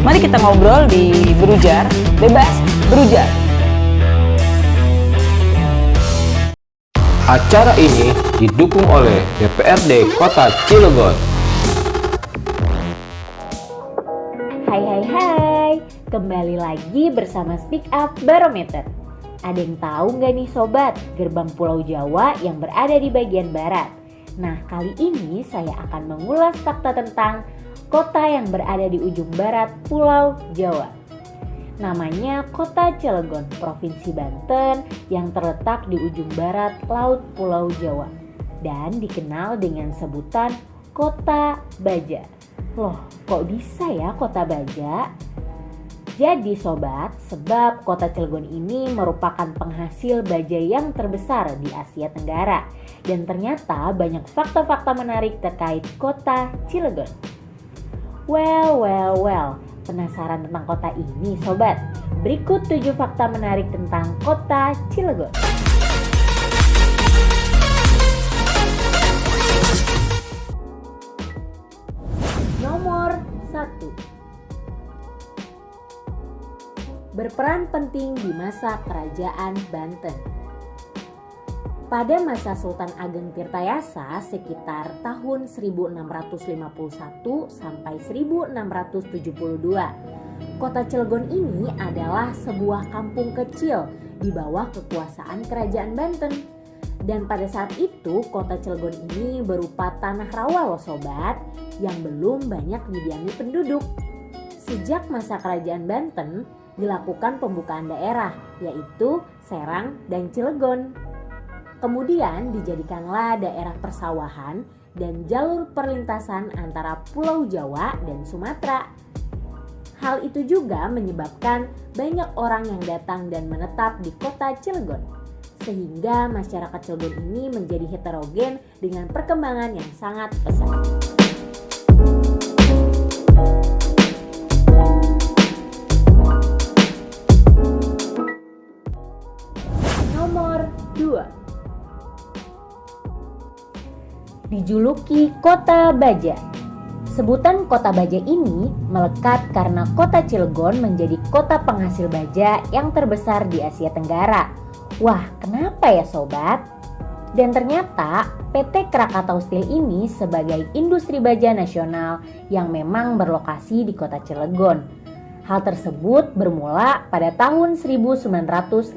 Mari kita ngobrol di Berujar, Bebas Berujar. Acara ini didukung oleh DPRD Kota Cilegon. Hai, kembali lagi bersama Speak Up Barometer. Ada yang tahu nggak nih sobat, gerbang Pulau Jawa yang berada di bagian barat? Nah, kali ini saya akan mengulas fakta tentang kota yang berada di ujung barat Pulau Jawa. Namanya Kota Cilegon, Provinsi Banten yang terletak di ujung barat Laut Pulau Jawa dan dikenal dengan sebutan Kota Baja. Loh, kok bisa ya Kota Baja? Jadi sobat, sebab Kota Cilegon ini merupakan penghasil baja yang terbesar di Asia Tenggara. Dan ternyata banyak fakta-fakta menarik terkait Kota Cilegon. Well, penasaran tentang kota ini sobat? Berikut 7 fakta menarik tentang Kota Cilegon. Nomor 1. Berperan penting di masa Kerajaan Banten. Pada masa Sultan Ageng Tirtayasa sekitar tahun 1651 sampai 1672, Kota Cilegon ini adalah sebuah kampung kecil di bawah kekuasaan Kerajaan Banten. Dan pada saat itu Kota Cilegon ini berupa tanah rawa loh sobat, yang belum banyak didiami penduduk. Sejak masa Kerajaan Banten dilakukan pembukaan daerah, yaitu Serang dan Cilegon. Kemudian dijadikanlah daerah persawahan dan jalur perlintasan antara Pulau Jawa dan Sumatera. Hal itu juga menyebabkan banyak orang yang datang dan menetap di Kota Cilegon. Sehingga masyarakat Cilegon ini menjadi heterogen dengan perkembangan yang sangat pesat. Nomor 2. Dijuluki Kota Baja. Sebutan Kota Baja ini melekat karena Kota Cilegon menjadi kota penghasil baja yang terbesar di Asia Tenggara. Wah, kenapa ya sobat? Dan ternyata PT Krakatau Steel ini sebagai industri baja nasional yang memang berlokasi di Kota Cilegon. Hal tersebut bermula pada tahun 1962,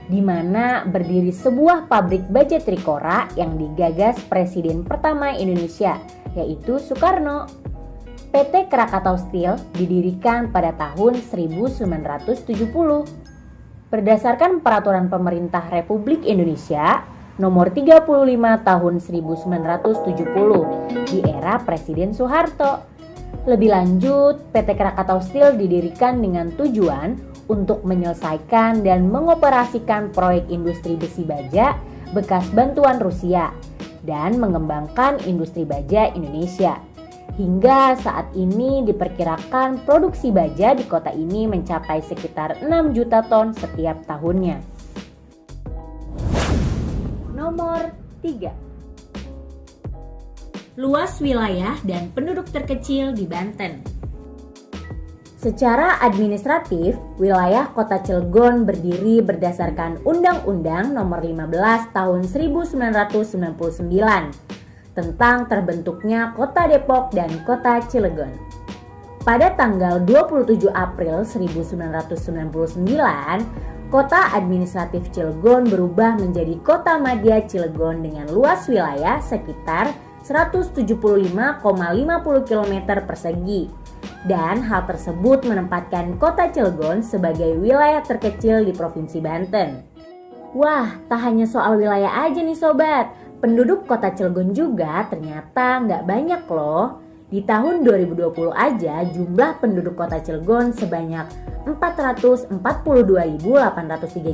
di mana berdiri sebuah pabrik baja Trikora yang digagas Presiden pertama Indonesia, yaitu Soekarno. PT Krakatau Steel didirikan pada tahun 1970. Berdasarkan Peraturan Pemerintah Republik Indonesia Nomor 35 Tahun 1970 di era Presiden Soeharto. Lebih lanjut, PT Krakatau Steel didirikan dengan tujuan untuk menyelesaikan dan mengoperasikan proyek industri besi baja bekas bantuan Rusia dan mengembangkan industri baja Indonesia. Hingga saat ini diperkirakan produksi baja di kota ini mencapai sekitar 6 juta ton setiap tahunnya. Nomor 3. Luas wilayah dan penduduk terkecil di Banten. Secara administratif, wilayah Kota Cilegon berdiri berdasarkan Undang-Undang Nomor 15 Tahun 1999 tentang terbentuknya Kota Depok dan Kota Cilegon. Pada tanggal 27 April 1999, Kota Administratif Cilegon berubah menjadi Kota Madya Cilegon dengan luas wilayah sekitar 175,50 km persegi. Dan hal tersebut menempatkan Kota Cilegon sebagai wilayah terkecil di Provinsi Banten. Wah, tak hanya soal wilayah aja nih sobat, penduduk Kota Cilegon juga ternyata nggak banyak loh. Di tahun 2020 aja jumlah penduduk Kota Cilegon sebanyak 442.803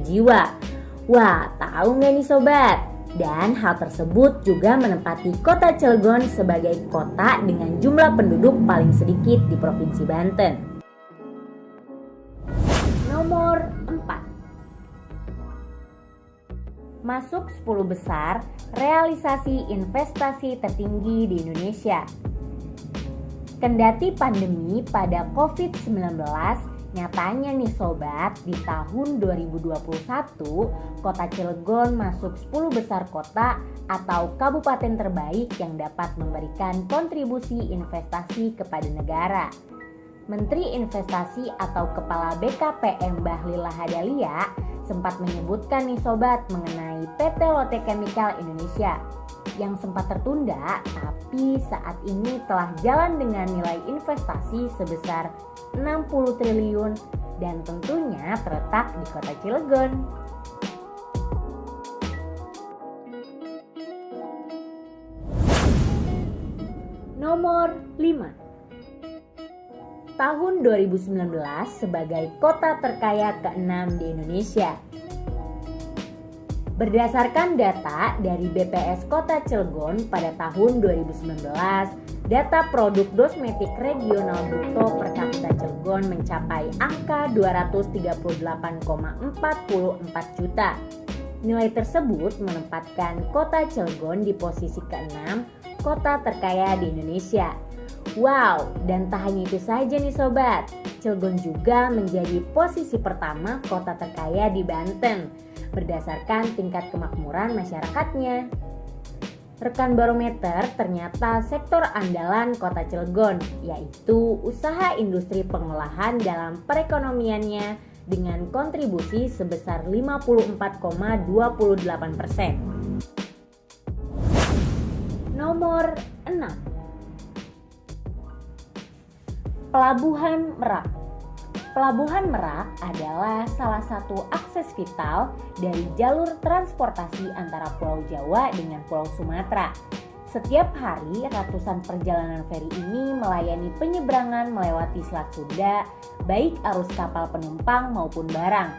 jiwa. Wah, tahu nggak nih sobat? Dan hal tersebut juga menempati Kota Cilegon sebagai kota dengan jumlah penduduk paling sedikit di Provinsi Banten. Nomor 4. Masuk 10 besar realisasi investasi tertinggi di Indonesia. Kendati pandemi pada COVID-19, nyatanya nih sobat, di tahun 2021, kota Cilegon masuk 10 besar kota atau kabupaten terbaik yang dapat memberikan kontribusi investasi kepada negara. Menteri Investasi atau Kepala BKPM Bahlil Lahadalia sempat menyebutkan nih sobat mengenai PT Lotte Chemical Indonesia yang sempat tertunda, tapi saat ini telah jalan dengan nilai investasi sebesar 60 triliun dan tentunya terletak di kota Cilegon. Nomor 5. Tahun 2019 sebagai kota terkaya ke-6 di Indonesia. Berdasarkan data dari BPS Kota Cilegon pada tahun 2019, data produk kosmetik regional bruto per kapita Cilegon mencapai angka 238,44 juta. Nilai tersebut menempatkan kota Cilegon di posisi ke-6 kota terkaya di Indonesia. Wow, dan tak hanya itu saja nih sobat, Cilegon juga menjadi posisi pertama kota terkaya di Banten berdasarkan tingkat kemakmuran masyarakatnya. Rekan Barometer, ternyata sektor andalan kota Cilegon yaitu usaha industri pengolahan dalam perekonomiannya dengan kontribusi sebesar 54,28%. Nomor 6. Pelabuhan Merak. Pelabuhan Merak adalah salah satu akses vital dari jalur transportasi antara Pulau Jawa dengan Pulau Sumatera. Setiap hari ratusan perjalanan feri ini melayani penyeberangan melewati Selat Sunda, baik arus kapal penumpang maupun barang.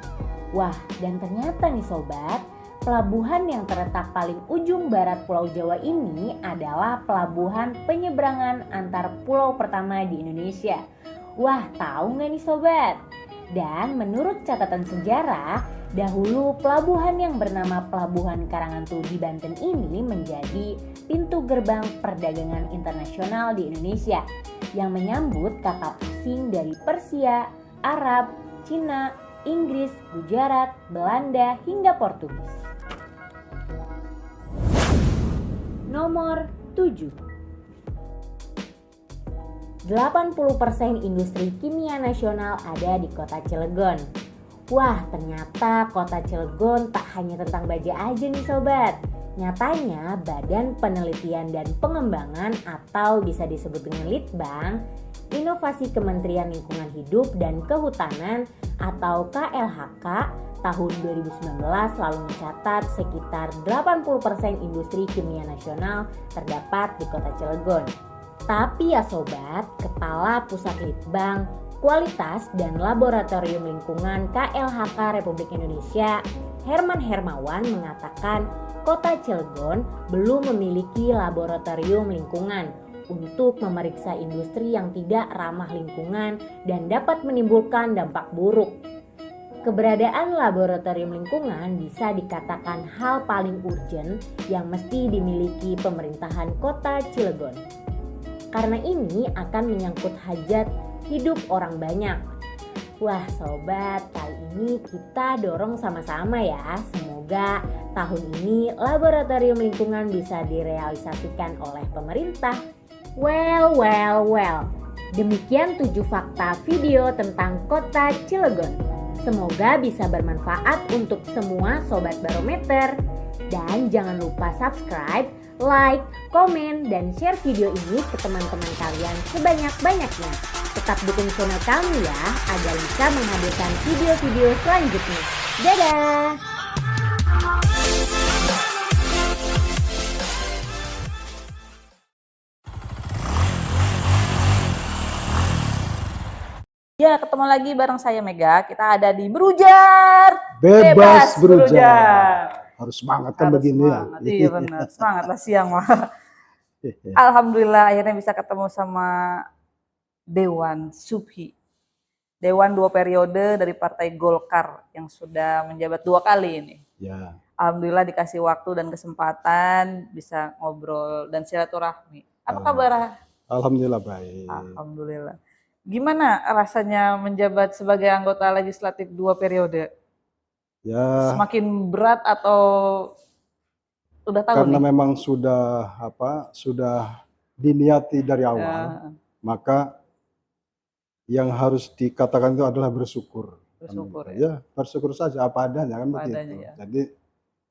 Wah, dan ternyata nih sobat, pelabuhan yang terletak paling ujung barat Pulau Jawa ini adalah pelabuhan penyeberangan antar pulau pertama di Indonesia. Wah, tahu nggak nih sobat? Dan menurut catatan sejarah, dahulu pelabuhan yang bernama Pelabuhan Karangantu di Banten ini menjadi pintu gerbang perdagangan internasional di Indonesia yang menyambut kapal asing dari Persia, Arab, Cina, Inggris, Gujarat, Belanda, hingga Portugis. Nomor 7. 80% industri kimia nasional ada di kota Cilegon. Wah, ternyata kota Cilegon tak hanya tentang baja aja nih sobat. Nyatanya Badan Penelitian dan Pengembangan atau bisa disebut dengan Litbang, Inovasi Kementerian Lingkungan Hidup dan Kehutanan atau KLHK tahun 2019 lalu mencatat sekitar 80% industri kimia nasional terdapat di kota Cilegon. Tapi ya sobat, Kepala Pusat Litbang, Kualitas dan Laboratorium Lingkungan KLHK Republik Indonesia, Herman Hermawan mengatakan kota Cilegon belum memiliki laboratorium lingkungan untuk memeriksa industri yang tidak ramah lingkungan dan dapat menimbulkan dampak buruk. Keberadaan laboratorium lingkungan bisa dikatakan hal paling urgent yang mesti dimiliki pemerintahan kota Cilegon. Karena ini akan menyangkut hajat hidup orang banyak. Wah sobat, kali ini kita dorong sama-sama ya. Semoga tahun ini laboratorium lingkungan bisa direalisasikan oleh pemerintah. Well. Demikian 7 fakta video tentang kota Cilegon. Semoga bisa bermanfaat untuk semua sobat Barometer. Dan jangan lupa subscribe, like, komen, dan share video ini ke teman-teman kalian sebanyak-banyaknya. Tetap dukung channel kami ya, agar bisa menghadirkan video-video selanjutnya. Dadah! Ya, ketemu lagi bareng saya Mega. Kita ada di Berujar. Bebas berujar. Harus semangat kan begini ya. Iya benar, semangat lah siang mah. Alhamdulillah akhirnya bisa ketemu sama Dewan Subhi. Dewan 2 periode dari Partai Golkar yang sudah menjabat 2 kali ini. Ya. Alhamdulillah dikasih waktu dan kesempatan bisa ngobrol dan silaturahmi. Apa kabar Alhamdulillah baik. Alhamdulillah. Gimana rasanya menjabat sebagai anggota legislatif 2 periode? Ya, Semakin berat atau udah tahu karena nih? memang sudah diniati dari awal, Eh, maka yang harus dikatakan itu adalah bersyukur. Kan bersyukur begitu. ya, Ya, bersyukur saja apa adanya kan apa adanya begitu. ya. Jadi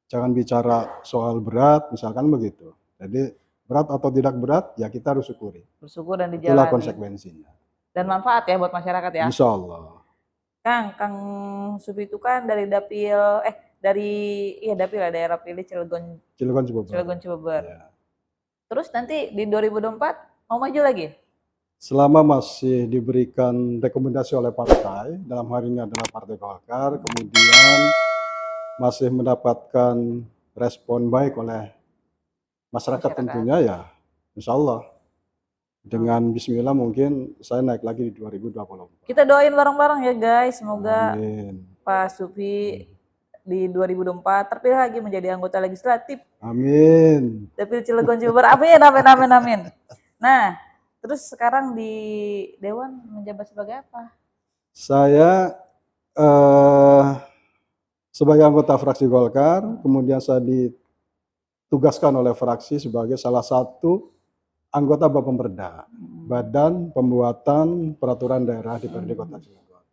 jangan bicara soal berat, misalkan begitu. Jadi berat atau tidak berat, ya kita harus syukuri. Bersyukur dan Itulah dijalani. konsekuensinya. Dan manfaat ya buat masyarakat ya. Insya Allah. Kang Subi itu kan dari dapil, dapil ya, daerah pilih Cilegon, Cilegon Cibober. Cilegon Cibeber. Ya. Terus nanti di 2024 mau maju lagi? Selama masih diberikan rekomendasi oleh partai, dalam hari ini adalah Partai Golkar, kemudian masih mendapatkan respon baik oleh masyarakat tentunya, ya insya Allah dengan bismillah mungkin saya naik lagi di 2024. Kita doain bareng-bareng ya guys, semoga Amin. Pak Sufi di 2024 terpilih lagi menjadi anggota legislatif Amin. dapil Cilegon Cibeber. Amin, amin, amin, amin. Nah, terus sekarang di Dewan menjabat sebagai apa? Saya sebagai anggota fraksi Golkar, kemudian saya ditugaskan oleh fraksi sebagai salah satu anggota Bapemperda, Badan Pembuatan Peraturan Daerah DPRD Kota Cilegon.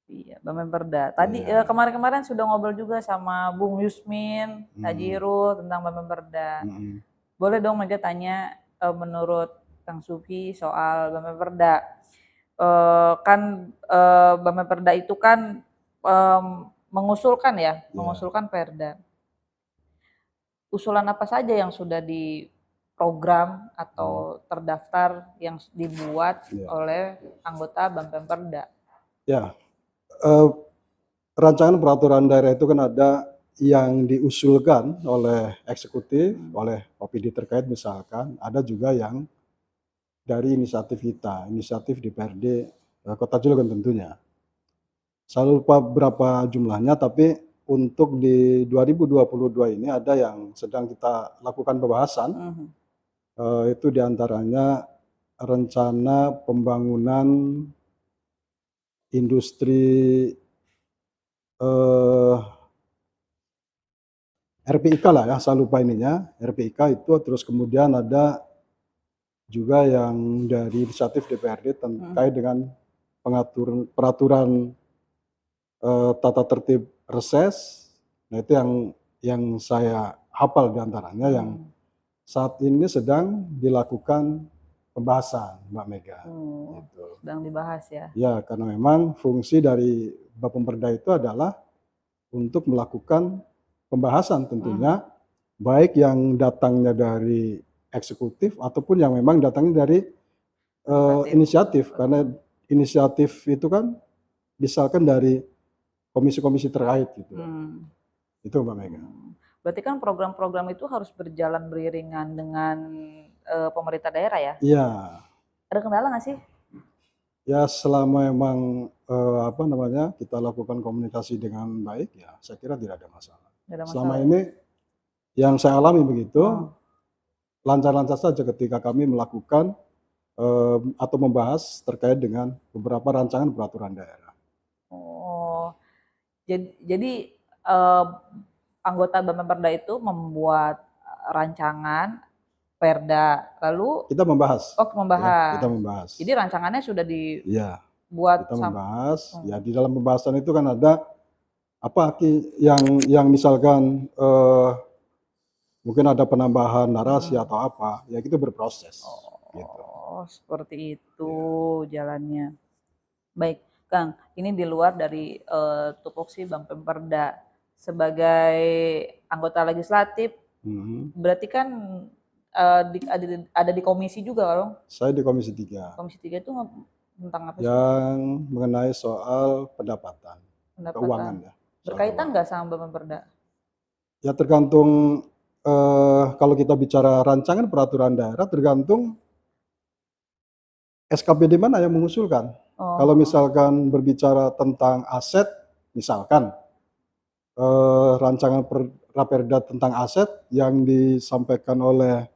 Iya, Bapemperda. Tadi Iya. kemarin-kemarin sudah ngobrol juga sama Bung Yusmin, Tajirul tentang Bapemperda. Boleh dong Mega tanya menurut Kang Sufi soal Bapemperda. Bapemperda itu kan mengusulkan mengusulkan perda. Usulan apa saja yang sudah diprogram atau terdaftar yang dibuat oleh anggota Bapemperda? Ya, rancangan peraturan daerah itu kan ada yang diusulkan oleh eksekutif, oleh OPD terkait misalkan, ada juga yang dari inisiatif kita, inisiatif DPRD Kota Cilegon tentunya. Saya lupa berapa jumlahnya, tapi untuk di 2022 ini ada yang sedang kita lakukan pembahasan. Itu diantaranya rencana pembangunan industri RPIK lah ya, saya lupa ininya, RPIK itu, terus kemudian ada juga yang dari inisiatif DPRD terkait dengan peraturan tata tertib reses. Nah itu yang saya hafal diantaranya yang saat ini sedang dilakukan pembahasan, Mbak Mega. Gitu. Sedang dibahas ya? Ya, karena memang fungsi dari Bapemperda itu adalah untuk melakukan pembahasan tentunya, baik yang datangnya dari eksekutif ataupun yang memang datangnya dari inisiatif. Karena inisiatif itu kan misalkan dari komisi-komisi terkait gitu. Itu Mbak Mega. Berarti kan program-program itu harus berjalan beriringan dengan pemerintah daerah ya? Iya. Ada kendala nggak sih? Ya selama memang kita lakukan komunikasi dengan baik, ya saya kira tidak ada masalah. Selama ini yang saya alami begitu, lancar-lancar saja ketika kami melakukan atau membahas terkait dengan beberapa rancangan peraturan daerah. Oh, jadi anggota Bapemperda itu membuat rancangan perda, lalu kita membahas. membahas. Ya, kita membahas. Jadi rancangannya sudah ya, dibuat. kita membahas. Ya di dalam pembahasan itu kan ada apa yang misalkan mungkin ada penambahan narasi atau apa, ya itu berproses. Gitu. Oh, seperti itu jalannya. Baik, Kang, ini di luar dari tupoksi Bapemperda sebagai anggota legislatif, berarti kan ada di komisi juga dong? Saya di Komisi 3. Komisi 3 itu tentang apa sih? Yang mengenai soal pendapatan. Keuangan ya. Berkaitan nggak sama Bapemperda? Ya tergantung kalau kita bicara rancangan peraturan daerah, tergantung SKPD mana yang mengusulkan. Kalau misalkan berbicara tentang aset, misalkan rancangan Raperda tentang aset yang disampaikan oleh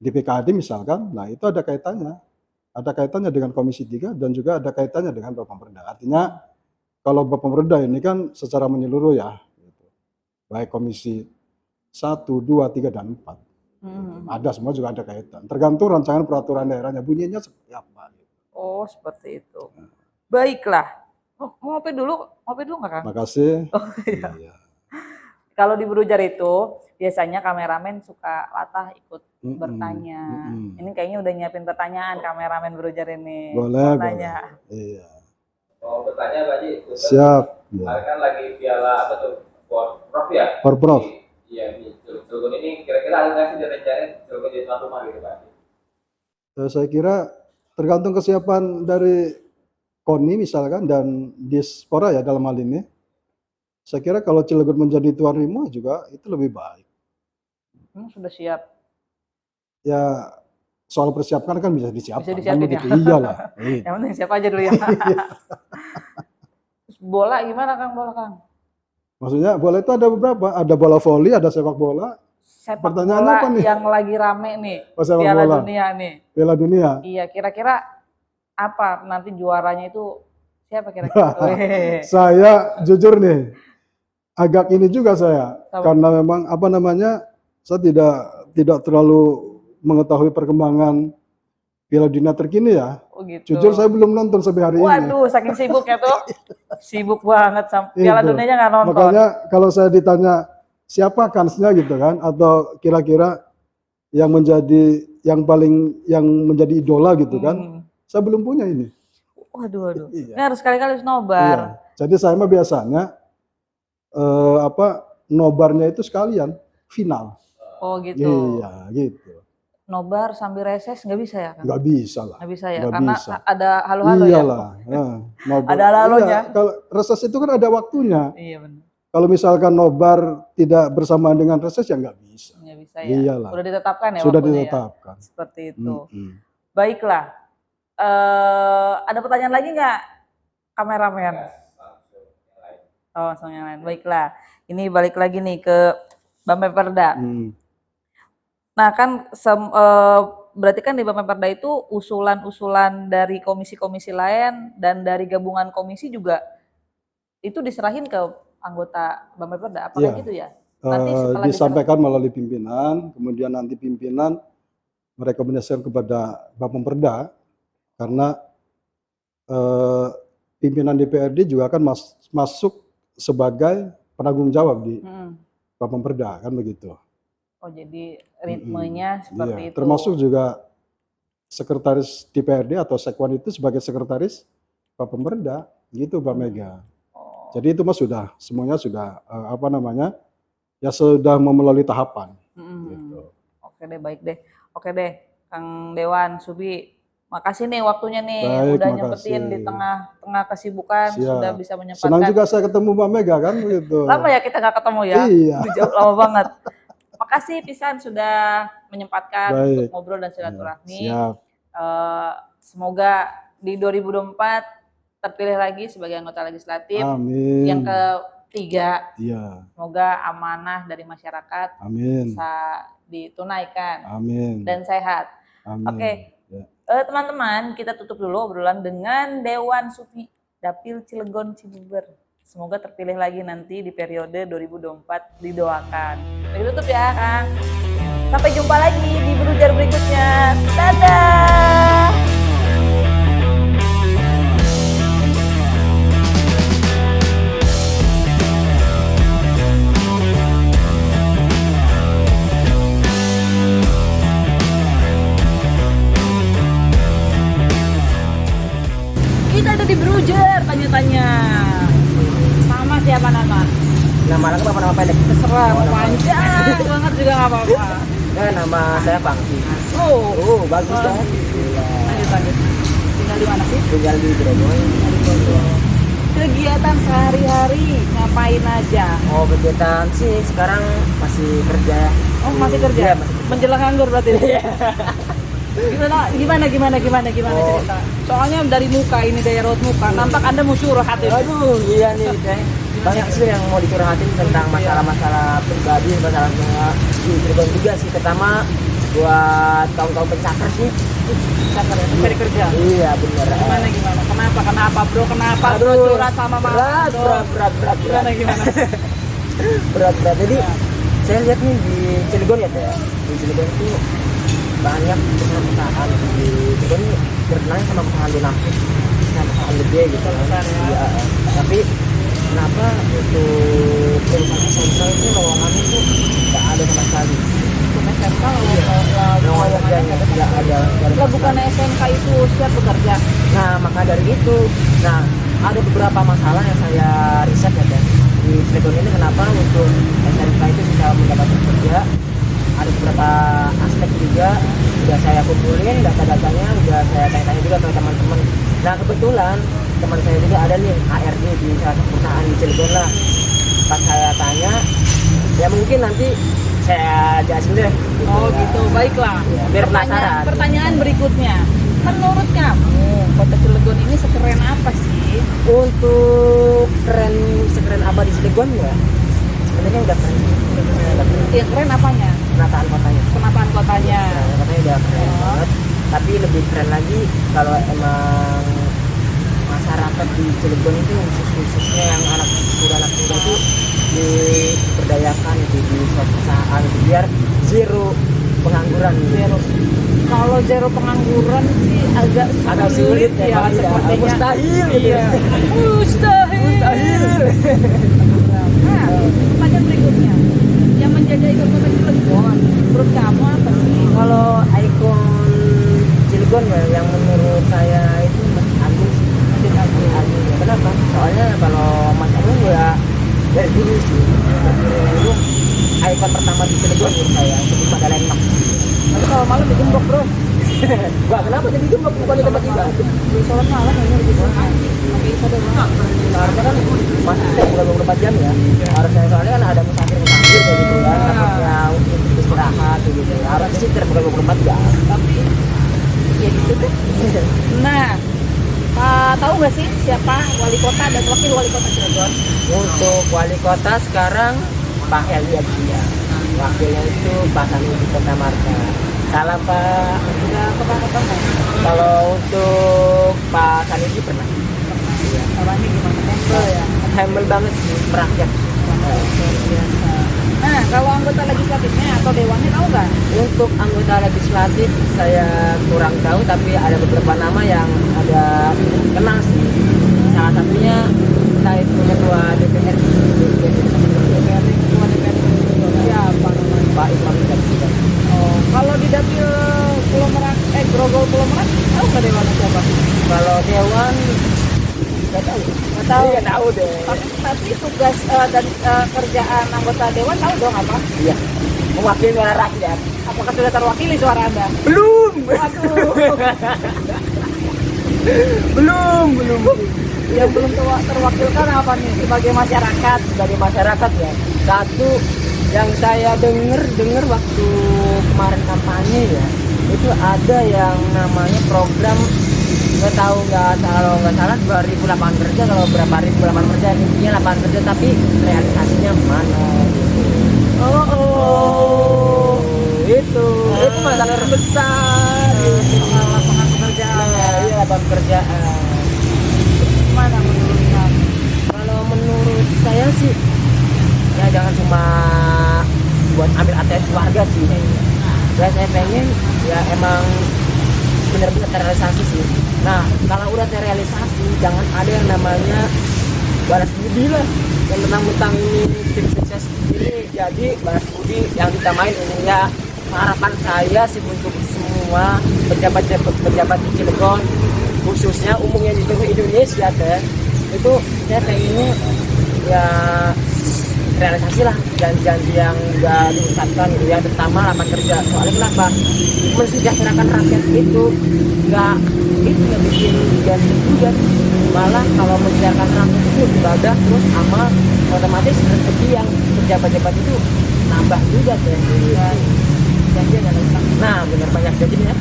di PKAD misalkan, nah itu ada kaitannya dengan Komisi 3 dan juga ada kaitannya dengan Bapemperda. Artinya kalau Bapemperda ini kan secara menyeluruh ya, gitu. Baik Komisi 1, 2, 3, dan 4. Ada, semua juga ada kaitan. Tergantung rancangan peraturan daerahnya, bunyinya seperti apa. Oh, seperti itu. Baiklah. Mau ngopi dulu nggak, Kang? Makasih. Oh, iya. Iya. Kalau di Brujar itu biasanya kameramen suka latah ikut Mm-mm, bertanya. mm-mm. Ini kayaknya udah nyiapin pertanyaan kameramen Brujar ini. Boleh, Mau nanya. Iya. Mau bertanya Pak Haji? Siap. Ya. Kemarin kan lagi piala apa tuh? Prof ya? Prof. Iya, di Cilegon ini kira-kira ada nggak sih rencana Cilegon jadi tuan rumah gitu Pak Haji? Saya kira tergantung kesiapan dari KONI misalkan dan Dispora ya dalam hal ini. Saya kira kalau Cilegon menjadi tuan rumah juga itu lebih baik. Sudah siap. Ya soal persiapkan kan bisa disiapkan. Bisa disiapin kan begitu. ya. Iyalah. Yang penting siap aja dulu ya. Terus bola gimana, Kang? Bola, Kang? Maksudnya bola itu ada beberapa, ada bola voli, ada sepak bola. Sepak Pertanyaannya bola apa nih? yang lagi rame nih. Oh, sepak Piala bola. Dunia nih. Piala Dunia. Iya, kira-kira apa nanti juaranya itu siapa kira-kira? Saya jujur nih, agak ini juga saya, Apa? karena memang apa namanya, saya tidak terlalu mengetahui perkembangan Piala Dunia terkini ya. Oh gitu. Jujur saya belum nonton sampai hari ini. Waduh, saking sibuknya tuh. Sibuk banget sampai Piala Itu. Dunianya nggak nonton. Makanya kalau saya ditanya siapa kansnya gitu kan, atau kira-kira yang menjadi idola gitu kan, saya belum punya ini. Waduh. Iya. Ini harus sekali-kali Iya. nobar. Jadi saya mah biasanya nobarnya itu sekalian final. Oh gitu. Iya, gitu. Nobar sambil reses nggak bisa ya, Kang? Nggak bisa lah. Nggak bisa ya, Nggak karena bisa. ada halo-halo ya. Iyalah. Nobar. Ada halo-halonya. Iya, kalau reses itu kan ada waktunya. Iya benar. Kalau misalkan nobar tidak bersamaan dengan reses ya nggak bisa. Nggak bisa ya. Iyalah. Sudah ditetapkan ya Sudah waktunya ditetapkan. ya. Seperti itu. Mm-mm. Baiklah. Ada pertanyaan lagi nggak, kameramen? Oh, langsung yang lain. Baiklah. Ini balik lagi nih ke Bapemperda. Nah kan berarti kan di Bapemperda itu usulan-usulan dari komisi-komisi lain dan dari gabungan komisi juga itu diserahin ke anggota Bapemperda. Apakah Iya. gitu ya? Nanti setelah Disampaikan melalui pimpinan, kemudian nanti pimpinan merekomendasikan kepada Bapemperda, karena pimpinan DPRD juga akan masuk sebagai penanggung jawab di Bapemperda, kan begitu. Oh jadi ritmenya seperti Iya, itu. termasuk juga sekretaris DPRD atau Sekwan itu sebagai sekretaris Bapemperda, gitu Mbak Mega. Oh. Jadi itu mas semuanya sudah ya sudah melalui tahapan. Gitu. Oke deh, baik deh. Oke deh, Kang Dewan, Subi, makasih nih waktunya nih, Baik, udah makasih. nyempetin di tengah kesibukan, Siap. sudah bisa menyempatkan. Senang juga saya ketemu Mbak Mega kan begitu. Lama ya kita nggak ketemu ya? Iya. Udah lama banget. Makasih pisan sudah menyempatkan Baik. untuk ngobrol dan silaturahmi. Siap. Semoga di 2024 terpilih lagi sebagai anggota legislatif Amin. yang ketiga. Iya. Semoga amanah dari masyarakat Amin. bisa ditunaikan Amin. dan sehat. Amin. Oke. Ya. Teman-teman, kita tutup dulu obrolan dengan Dewan Supi Dapil Cilegon Cibubur. Semoga terpilih lagi nanti di periode 2024, didoakan. Tutup ya, Kang. Sampai jumpa lagi di Brujar berikutnya. Dadah! Kita ada di Brujar, tanya-tanya. Sama siapa nama? Nama lengkap apa nama pendek? Terserah, mau panjang banget juga nggak apa-apa. Ya, nama saya Bangki. Oh, Bagus kan? lanjut. Tinggal di mana sih? Tinggal di Grogol. Kegiatan sehari-hari ngapain aja? Oh, kegiatan sih sekarang masih kerja ya. Oh, masih kerja? Iya, masih kerja. Menjelang nganggur berarti? Gimana Oh. cerita? Soalnya dari muka ini, dari raut muka, nampak Anda mau curhat ini. Aduh, iya nih, Teh. Banyak sih yang mau dicurhatin tentang masalah-masalah pribadi, masalah di Cirebon juga sih. Pertama, buat kaum pencakar sih. Siapa ya? Cari kerja. Iya bener. Gimana? Kenapa bro? Kenapa bro Aduh, curhat sama mama? berat. Gimana? berat. Jadi saya lihat nih di Cilegon ya Teh. Di Cilegon itu banyak perusahaan di Cilegon ini terkenal sama perusahaan dinafis, sama perusahaan gede gitu kan. Iya. Tapi kenapa untuk perusahaan sentral itu lowongannya itu nggak ada sama sekali? SMK Lowongannya nggak ada. Lah bukan SMK itu siap bekerja. Nah maka dari itu, ada beberapa masalah yang saya riset ya Teh. Di Cilegon ini kenapa untuk SMK itu bisa mendapatkan kerja, ada beberapa aspek juga udah saya kumpulin data-datanya, udah saya tanya-tanya juga ke teman-teman. Nah kebetulan teman saya juga ada nih HRD di salah satu perusahaan di Cilegon lah. Pas saya tanya, ya mungkin nanti saya jelasin deh. Oh gitu, baiklah. Ya, biar penasaran. Pertanyaan berikutnya, menurut kamu kota Cilegon ini sekeren apa sih? Untuk sekeren apa di Cilegon ya? Sebenarnya udah keren. Yang keren apanya? Penataan kotanya. Penataan kotanya. Nah, katanya udah keren banget. Tapi lebih keren lagi kalau emang masyarakat di Cilegon itu khususnya yang anak muda itu diberdayakan di suatu perusahaan biar zero pengangguran. Kalau zero pengangguran sih agak sulit ya, Pak. sepertinya. Mustahil. Iya. Mustahil. Nah, pertanyaan berikutnya, yang menjaga ikon kota Cilegon, menurut kamu apa sih? Kalau ikon Cilegon ya, yang menurut saya itu Mas Agung sih. Agung. Kenapa? Soalnya kalau Mas Agung ya dari dulu sih. Dulu ikon pertama di Cilegon menurut saya untuk pada landmark. Tapi kalau malam digembok bro. Wah kenapa jadi gembok bukan di tempat ibadah? Di sholat malam ini di sana. Pakai isa doang. Harusnya kan masih bukan 24 jam ya. Harusnya soalnya kan ada musafir kayak gitu kan. Takutnya untuk istirahat gitu. Harusnya sih bukan 24 jam. Tapi ya gitu deh. Nah, tahu nggak sih siapa wali kota dan wakil wali kota Cilegon? Untuk wali kota sekarang Pak Heli ya. Wakilnya itu Pak Sani Kota Marta. Salam Pak. Udah pernah? Kalau untuk Pak Sani sih pernah. Iya. Orangnya gimana? Humble ya. Humble banget sih, merakyat. Biasa. Nah, kalau anggota legislatifnya atau dewannya tahu nggak? Untuk anggota legislatif saya kurang tahu, tapi ada beberapa nama yang ada kenal sih. Salah satunya saya itu ketua DPR. Ketua DPR siapa namanya? Pak Imam Hidayat. Oh, kalau di dapil Pulau Merak, Grogol Pulau Merak, tahu nggak dewannya siapa? Kalau dewan nggak tahu. Nggak tahu. Nggak tahu deh. Tapi tugas dan kerjaan anggota dewan tahu dong apa? Iya. Mewakili suara rakyat. Apakah sudah terwakili suara Anda? Belum. Waduh. belum. Yang belum terwakilkan apa nih sebagai masyarakat? Sebagai masyarakat ya. Satu yang saya dengar waktu kemarin kampanye ya, itu ada yang namanya program kalau nggak salah 2.000 lapangan kerja, kalau berapa ribu lapangan kerja, intinya lapangan kerja, tapi realisasinya mana gitu. Itu masalah terbesar Soal lapangan pekerjaan. iya lapangan pekerjaan. Gimana menurut kamu? Kalau menurut saya sih ya jangan cuma buat ambil ATS warga sih. Ya saya pengen ya emang benar-benar terrealisasi sih. Nah kalau udah terrealisasi jangan ada yang namanya balas budi lah, yang mentang-mentang ini tim sukses ini jadi balas budi yang ditamain ini ya. Harapan saya sih untuk semua pejabat di Cilegon, khususnya umumnya di seluruh Indonesia teh, itu saya pengennya ya realisasi lah janji-janji yang udah diucapkan gitu ya, terutama lapangan kerja. Soalnya kenapa mensejahterakan rakyat itu nggak bikin janji juga, malah kalau mensejahterakan rakyat itu ibadah terus amal, otomatis rezeki yang pejabat-pejabat itu nambah juga deh. Janji adalah utang. Nah benar, banyak janjinya.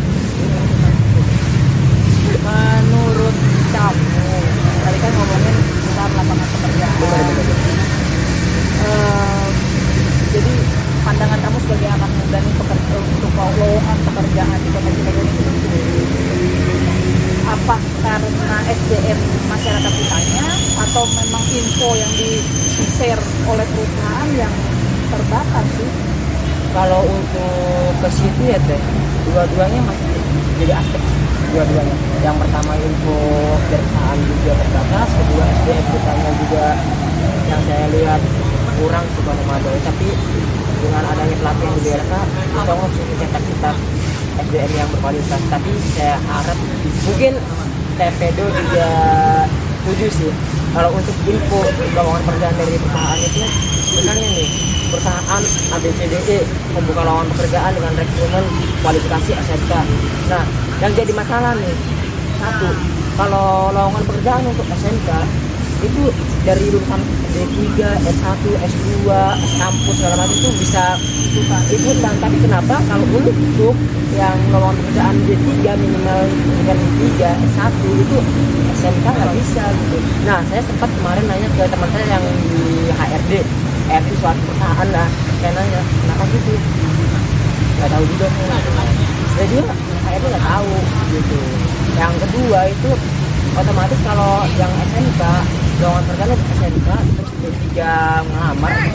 Menurut kamu, tadi kan ngomongin tentang lapangan pekerjaan. Jadi pandangan kamu sebagai anak muda nih untuk masyarakat ditanya atau memang info yang di-share oleh perusahaan yang terbatas sih? Kalau untuk ke situ ya teh, dua-duanya masih jadi aspek dua-duanya. Yang pertama info dari perusahaan juga terbatas, kedua SDM kitanya juga yang saya lihat kurang sih memadai. Tapi dengan adanya pelatihan di BLK, insya Allah sih mencetak kita SDM yang berkualitas. Tapi saya harap mungkin TPDO juga setuju sih kalau untuk info lowongan pekerjaan dari perusahaan itu sebenarnya nih perusahaan ABCDE membuka lowongan pekerjaan dengan rekrutmen kualifikasi SMK. Nah, yang jadi masalah nih satu, kalau lowongan pekerjaan untuk SMK itu dari lulusan D3, S1, S2, kampus segala macam itu bisa ikutan. Tapi kenapa kalau untuk yang lowongan pekerjaan D3 minimal dengan D3, S1 itu SMK nggak bisa gitu. Nah, saya sempat kemarin nanya ke teman saya yang di HRD suatu perusahaan lah, saya nanya kenapa gitu, nggak tahu juga saya juga HRD nggak tahu gitu. Yang kedua itu otomatis kalau yang SMK lowongan pekerjaan SMK terus D3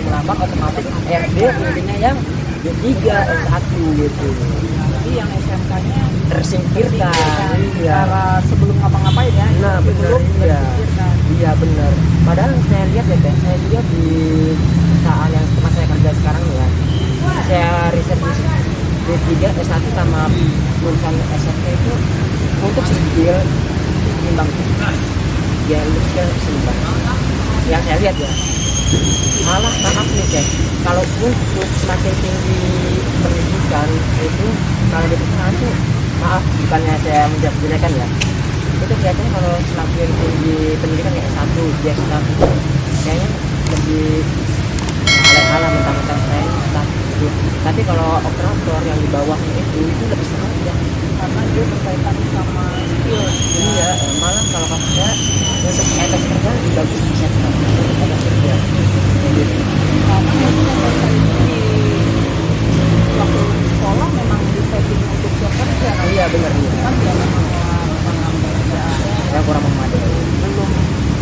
melamar otomatis HRD pilihnya yang D3 S1 gitu. Jadi yang SMK-nya tersingkirkan cara sebelum ngapa-ngapain ya? Nah benar, iya benar. Padahal saya lihat ya teh, saya juga di perusahaan yang tempat saya kerja sekarang ya, saya riset D3 S1 sama lulusan SMK itu untuk skill seimbang ya, untuk skill seimbang yang saya lihat ya. Malah maaf nih cek, kalau untuk semakin tinggi pendidikan itu kalau di perusahaan tuh, maaf bukannya saya menjelek-jelekan ya, itu kelihatannya kalau semakin tinggi pendidikan kayak S1, S1 kayaknya lebih alam mentang-mentang saya ini staff gitu. Tapi kalau operator yang di bawahnya itu lebih senang ya, karena dia berkaitan sama skill. iya, malah kalau kata saya untuk etos kerja lebih bagus di set etos kerja gitu. Karena memang di waktu sekolah memang di setting untuk siap kerja. Iya benar iya. Kan dia memang mengambil kerja. Saya kurang memadai. Belum,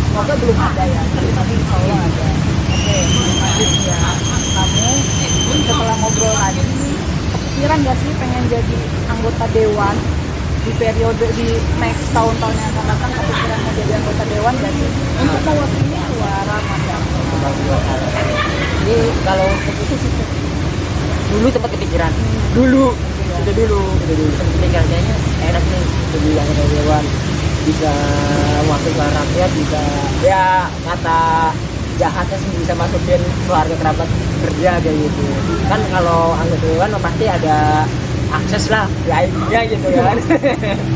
semoga belum ada ya. Tapi nanti insya Allah ada. Oke, lanjut ya. Kamu setelah ngobrol tadi, kepikiran gak sih pengen jadi anggota dewan di periode di next tahun-tahun yang akan datang? Kepikiran mau jadi anggota dewan gak sih untuk mewakili suara masyarakat? Ini kalau untuk itu sih dulu sempat kepikiran dulu sempat kepikiran kayaknya enak nih jadi anggota dewan, bisa mewakilkan rakyat, bisa ya kata jahatnya sih bisa masukin keluarga kerabat kerja kayak gitu kan. Kalau anggota dewan pasti ada akses lah VIP-nya gitu kan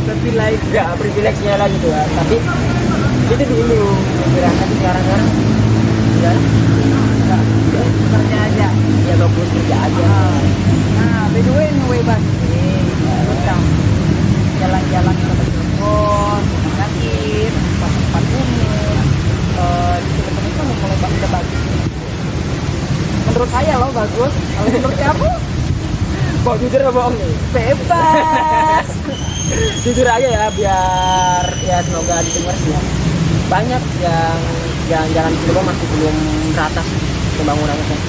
privilege ya, privilege-nya lah gitu kan. Tapi itu dulu pikiran, tapi sekarang ya Kerja aja. ya bagus kerja aja. Nah, by the way nih Webas nih, tentang jalan-jalan ke Cirebon, rumah sakit, tempat umum, di Cirebon itu mulai udah bagus. Menurut saya loh bagus. Kalau menurut kamu? Kok jujur apa bohong nih? Bebas. Jujur aja ya, biar ya semoga didengar sih. Banyak yang jalan-jalan Cirebon masih belum rata sih pembangunannya kan.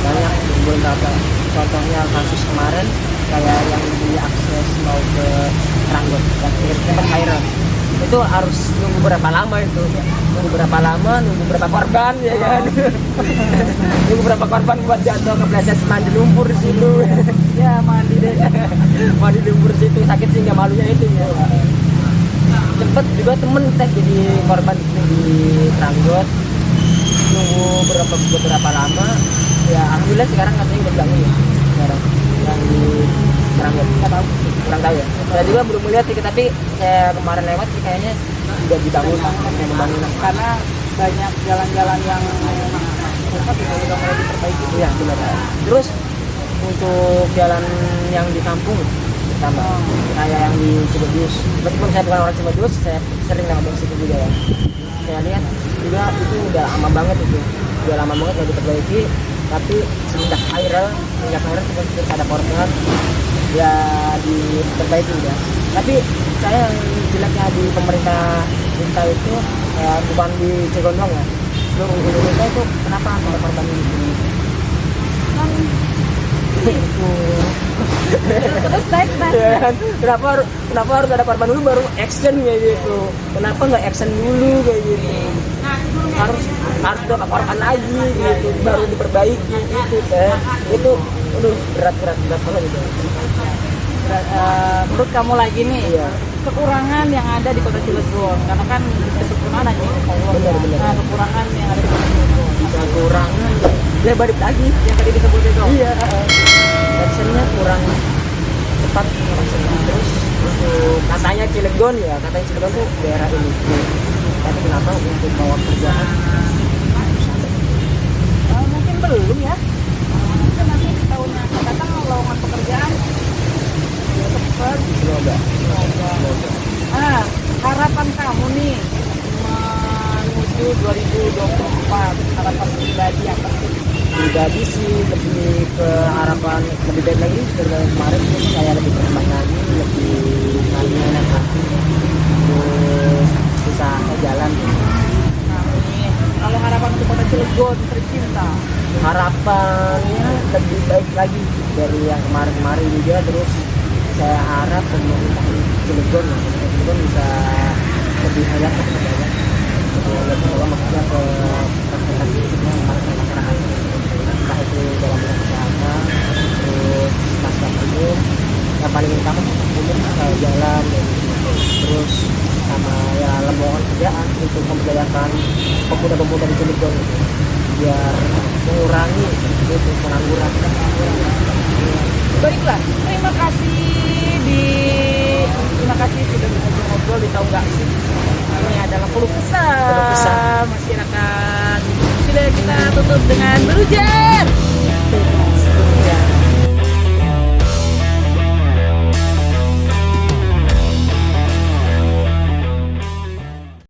Banyak belum rata. Contohnya kasus kemarin kayak yang diakses mau ke Ranggot dan tempat viral itu harus nunggu berapa lama itu, nunggu berapa korban ya kan. Nunggu berapa korban buat jatuh kepleset mandi lumpur di situ. Ya mandi deh. Mandi lumpur situ sakit sehingga malunya itu ya. Cepet juga temen teh jadi korban di Ranggot, nunggu beberapa lama ya. Alhamdulillah sekarang katanya udah bangun ya sekarang yang di Ranggot, nggak tahu kurang tahu ya. Saya juga belum melihat sih, tapi saya kemarin lewat sih kayaknya udah dibangun pembangunan Karena banyak jalan-jalan yang rusak itu udah mulai diperbaiki. iya benar. Terus untuk jalan yang di kampung pertama kayak yang di Cibaduyut, meskipun saya bukan orang Cibaduyut, saya sering lewat di situ juga ya. Saya lihat juga itu udah lama banget nggak diperbaiki. Tapi semenjak viral terus ada korban ya diperbaiki udah. Tapi saya yang jeleknya di pemerintah kita itu bukan di Cilegon doang ya, seluruh Indonesia itu kenapa ada korban ini? Terus next. Ya kan? Kenapa harus ada korban dulu baru action kayak gitu? Kenapa nggak action dulu kayak gitu? Harus ada korban lagi gitu, baru diperbaiki gitu kan? Itu berat banget gitu. Menurut kamu lagi nih, Iya. kekurangan yang ada di Kota Cilegon, karena kan kesempurnaan hanya milik Allah. Benar. Nah, kekurangan yang ada di Kota Cilegon. Kekurangan ya balik lagi Yang tadi disebut itu. iya actionnya kurang cepat maksudnya. Terus untuk katanya Cilegon tuh daerah ini, tapi kenapa untuk bawa kerjaan Mungkin belum ya. Mungkin nanti tahun yang akan datang lowongan pekerjaan ya cepat. semoga Nah, harapan kamu nih menuju 2024, harapan pribadi apa sih? pribadi sih lebih ke harapan lebih baik lagi dari kemarin, terus kayak lebih berkembang lagi, lebih enak hati, terus bisa jalan. Amin. Kalau harapan untuk Kota Cilegon tercinta, Harapannya lebih baik lagi dari yang kemarin-kemarin juga. Terus saya harap pemerintah Cilegon bisa lebih banyak maksudnya ke masyarakat, entah itu dalam bidang kesehatan, terus masyarakat umum, yang paling utama umum jalan, terus sama ya lowongan kerjaan untuk memberdayakan pemuda-pemuda di Cilegon biar mengurangi itu pengangguran. baiklah. Terima kasih sudah ngobrol di Tahu Nggak Sih. Ini adalah keluh kesah masyarakat. Sudah kita tutup dengan berujar.